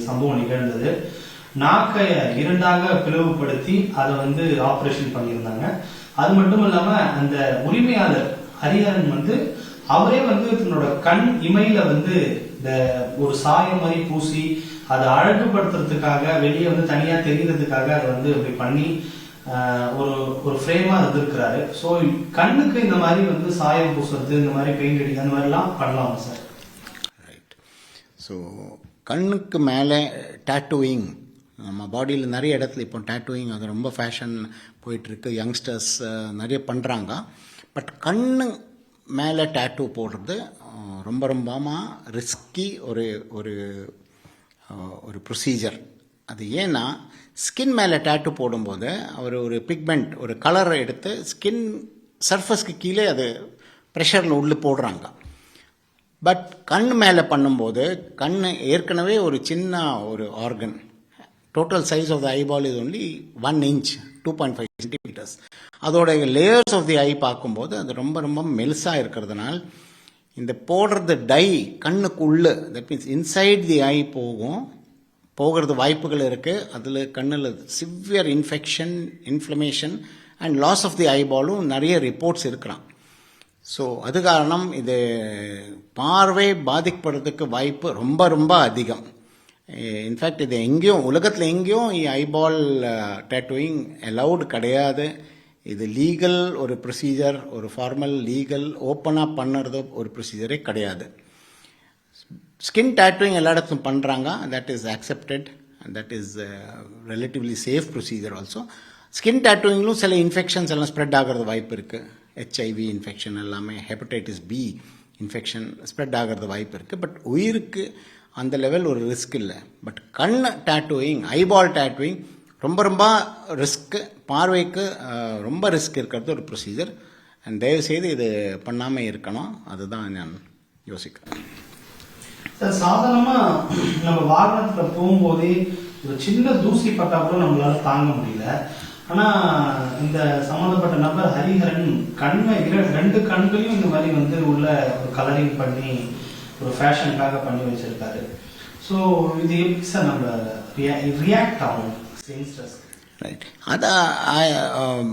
சம்பவம் நிகழ்ந்தது. நாக்கை இரண்டாக பிளவுபடுத்தி அதை வந்து ஆபரேஷன் பண்ணியிருந்தாங்க. அது மட்டும் இல்லாம அந்த உரிமையாளர் ஹரிஹரன் வந்து அவரே வந்து தன்னோட கண் இமையில வந்து இந்த ஒரு சாயம் மாதிரி பூசி அதை அழகுபடுத்துறதுக்காக வெளியே வந்து தனியா தெரியறதுக்காக அதை வந்து அப்படி பண்ணி ஒரு ஃப்ரேமா இருந்திருக்கிறாரு. ஸோ கண்ணுக்கு இந்த மாதிரி வந்து சாயம் பூசுறது, இந்த மாதிரி பெயிண்ட் அடிக்க அந்த மாதிரிலாம் பண்ணலாமா சார்? ரைட். ஸோ கண்ணுக்கு மேலே டேட்டூயிங் நம்ம பாடியில் நிறைய இடத்துல இப்போ டேட்டூயிங் அது ரொம்ப ஃபேஷன் போயிட்டுருக்கு. யங்ஸ்டர்ஸ் நிறைய பண்ணுறாங்க. பட் கண்ணு மேலே டேட்டூ போடுறது ரொம்ப ரொம்ப ரிஸ்கி ஒரு ஒரு ஒரு ப்ரொசீஜர். அது ஏன்னா ஸ்கின் மேலே டேட்டூ போடும்போது அவர் ஒரு பிக்மெண்ட் ஒரு கலரை எடுத்து ஸ்கின் சர்ஃபஸ்க்கு கீழே அது ப்ரெஷரில் உள்ளே போடுறாங்க. பட் கண் மேலே பண்ணும்போது கண் ஏற்கனவே ஒரு சின்ன ஒரு organ. Total size of the eyeball is only 1 inch 2.5 centimeters. அதோட லேயர்ஸ் ஆஃப் தி ஐ பார்க்கும்போது அது ரொம்ப ரொம்ப மெல்ஸாக இருக்கிறதுனால இந்த போடுறது டை கண்ணுக்குள்ளே, that means inside the eye போகிறது வாய்ப்புகள் இருக்குது. அதில் கண்ணில் severe infection, inflammation and loss of the ஐபாலும் நிறைய ரிப்போர்ட்ஸ் இருக்கிறான். ஸோ அது காரணம் இது பார்வை பாதிக்கப்படுறதுக்கு வாய்ப்பு ரொம்ப ரொம்ப அதிகம். இன்ஃபேக்ட் இது எங்கேயும் உலகத்தில் எங்கேயும் ஐபால் டேட்டூயிங் அலவுடு கிடையாது. இது லீகல் ஒரு ப்ரொசீஜர், ஒரு ஃபார்மல் லீகல் ஓப்பனாக பண்ணுறது ஒரு ப்ரொசீஜரே கிடையாது. ஸ்கின் டேட்டூயிங் எல்லா இடத்துலையும் பண்ணுறாங்க. That is accepted and that is relatively safe procedure also. Skin டேட்டூயிங்லும் சில இன்ஃபெக்ஷன்ஸ் எல்லாம் ஸ்ப்ரெட் ஆகிறது வாய்ப்பு இருக்குது. ஹெச்ஐவி இன்ஃபெக்ஷன் எல்லாமே, ஹெப்படைட்டிஸ் பி இன்ஃபெக்ஷன் ஸ்ப்ரெட் ஆகிறது வாய்ப்பு இருக்குது. பட் உயிருக்கு அந்த லெவல் ஒரு ரிஸ்க் இல்லை. பட் கண் டேட்டூயிங், ஐபால் டேட்டூயிங் ரொம்ப ரொம்ப ரிஸ்க்கு, பார்வைக்கு ரொம்ப ரிஸ்க் இருக்கிறது ஒரு ப்ரொசீஜர். அண்ட் தயவுசெய்து இது பண்ணாமல் இருக்கணும். அதுதான் நான் யோசிக்கிறேன். சார், சாதாரணமாக நம்ம வாகனத்தில் போகும்போதே ஒரு சின்ன தூசி பட்டா கூட நம்மளால தாங்க முடியல. ஆனால் இந்த சம்மந்தப்பட்ட நபர் ஹரிஹரன் கண்ணை 2 கண்களையும் இந்த மாதிரி வந்து உள்ள ஒரு கலரிங் பண்ணி ஒரு ஃபேஷனுக்காக பண்ணி வச்சிருக்காரு. ஸோ இது எப்படி சார் நம்ம ரியாக்ட் ஆகும் யங்ஸ்டர்ஸ்? ரைட். அதான்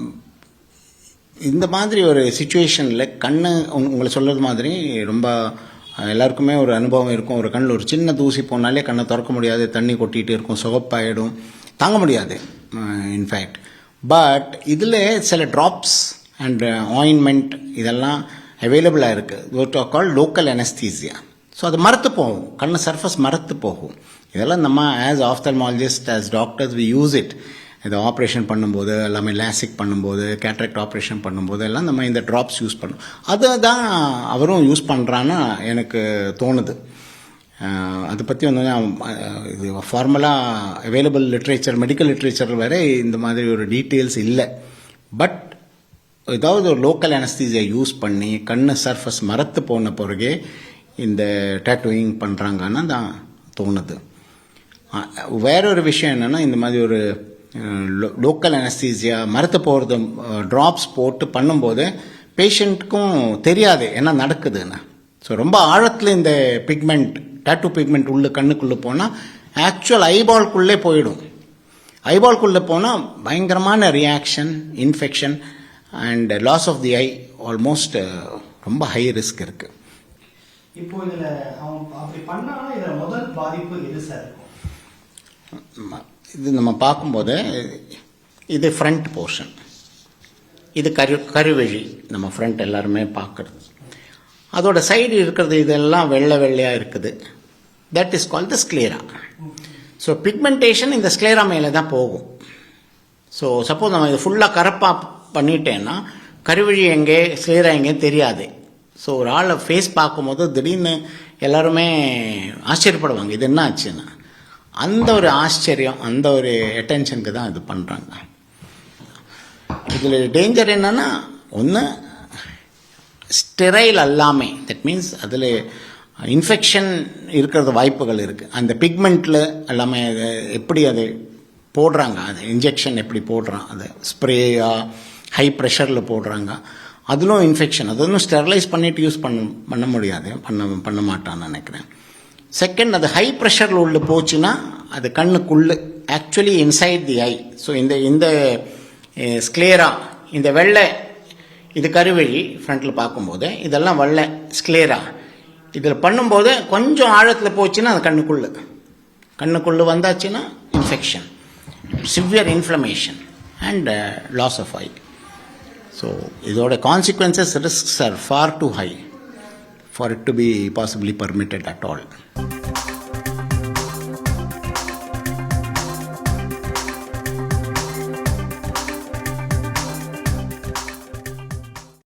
இந்த மாதிரி ஒரு சுச்சுவேஷனில் கண்ணு உங்களை சொல்கிறது மாதிரி ரொம்ப எல்லாருக்குமே ஒரு அனுபவம் இருக்கும். ஒரு கண்ணில் ஒரு சின்ன தூசி போனாலே கண்ணை திறக்க முடியாது, தண்ணி கொட்டிகிட்டு இருக்கும், சுகப்பாயிடும், தாங்க முடியாது இன்ஃபேக்ட். பட் இதில் சில ட்ராப்ஸ் அண்ட் ஆயின்மெண்ட் இதெல்லாம் அவைலபிளாக இருக்குது. கால் லோக்கல் அனஸ்தீசியா. ஸோ அது மரத்து போகும், கண்ணு சர்ஃபஸ் மரத்து போகும். இதெல்லாம் நம்ம as ophthalmologist, as doctors we use it. இது ஆப்ரேஷன் பண்ணும்போது எல்லாமே லேசிக் பண்ணும்போது, கேட்ராக்ட் ஆப்ரேஷன் பண்ணும்போது எல்லாம் நம்ம இந்த ட்ராப்ஸ் யூஸ் பண்ணோம். அதை தான் அவரும் யூஸ் பண்ணுறான்னு எனக்கு தோணுது. அதை பற்றி வந்து இது ஃபார்மலாக அவைலபிள் லிட்ரேச்சர், மெடிக்கல் லிட்ரேச்சர் வேறு இந்த மாதிரி ஒரு டீட்டெயில்ஸ் இல்லை. பட் ஏதாவது ஒரு லோக்கல் அனஸ்தீசியா யூஸ் பண்ணி கண்ணு சர்ஃபஸ் மரத்து போன பிறகே இந்த டேட்டூயிங் பண்ணுறாங்கன்னு தான் தோணுது. வேறொரு விஷயம் என்னென்னா, இந்த மாதிரி ஒரு லோக்கல் அனஸ்தீசியா மரத்து போகிறது ட்ராப்ஸ் போட்டு பண்ணும்போது பேஷண்ட்டுக்கும் தெரியாது என்ன நடக்குதுன்னு. ஸோ ரொம்ப ஆழத்தில் இந்த பிக்மெண்ட், டேட்டூ பிக்மெண்ட் உள்ள கண்ணுக்குள்ளே போனால் ஆக்சுவல் ஐபால்குள்ளே போயிடும். ஐபால்குள்ளே போனால் பயங்கரமான reaction, infection and loss of the eye almost ரொம்ப ஹை ரிஸ்க் இருக்குது. இப்போ இதில் அவன் அப்படி பண்ணாலும் இதில் முதல் பாதிப்பு எது சார் இருக்கும்? இது நம்ம பார்க்கும்போது இது ஃப்ரண்ட் போர்ஷன், இது கருவழி, நம்ம ஃப்ரண்ட் எல்லாருமே பார்க்குறது. அதோட சைடு இருக்கிறது இதெல்லாம் வெள்ளை வெள்ளையாக இருக்குது. That is called the sclera. So pigmentation இந்த ஸ்க்ளேரா மேலே தான் போகும். ஸோ சப்போஸ் நம்ம இது ஃபுல்லாக கருப்பாக பண்ணிட்டேன்னா கருவழி எங்கே ஸ்க்ளேரா எங்கே தெரியாது. ஸோ ஒரு ஆளை ஃபேஸ் பார்க்கும்போது திடீர்னு எல்லாருமே ஆச்சரியப்படுவாங்க, இது என்ன ஆச்சுன்னா. அந்த ஒரு ஆச்சரியம், அந்த ஒரு அட்டென்ஷனுக்கு தான் இது பண்ணுறாங்க. இதில் டேஞ்சர் என்னன்னா, ஒன்று ஸ்டெரைல் எல்லாமே, தட் மீன்ஸ் அதில் இன்ஃபெக்ஷன் இருக்கிறது வாய்ப்புகள் இருக்குது. அந்த பிக்மெண்ட்டில் எல்லாமே எப்படி அது போடுறாங்க, அது இன்ஜெக்ஷன் எப்படி போடுறான், அது ஸ்ப்ரேயாக ஹை ப்ரெஷரில் போடுறாங்க, அதிலும் இன்ஃபெக்ஷன். அது ஒன்றும் ஸ்டெர்லைஸ் பண்ணிவிட்டு யூஸ் பண்ண முடியாது, பண்ண மாட்டான்னு நினைக்கிறேன். செகண்ட், அது ஹை ப்ரெஷரில் உள்ள போச்சுன்னா அது கண்ணுக்குள்ளே actually inside the I. So இந்த ஸ்க்ளேரா, இந்த வெள்ளை, இது கருவழி ஃப்ரண்ட்டில் பார்க்கும்போது இதெல்லாம் வெள்ளை ஸ்க்ளேரா, இதில் பண்ணும்போது கொஞ்சம் ஆழத்தில் போச்சுன்னா அது கண்ணுக்குள்ளே வந்தாச்சுன்னா infection, severe inflammation and loss of eye. So இதோட consequences, risks are far too high for it to be possibly permitted at all.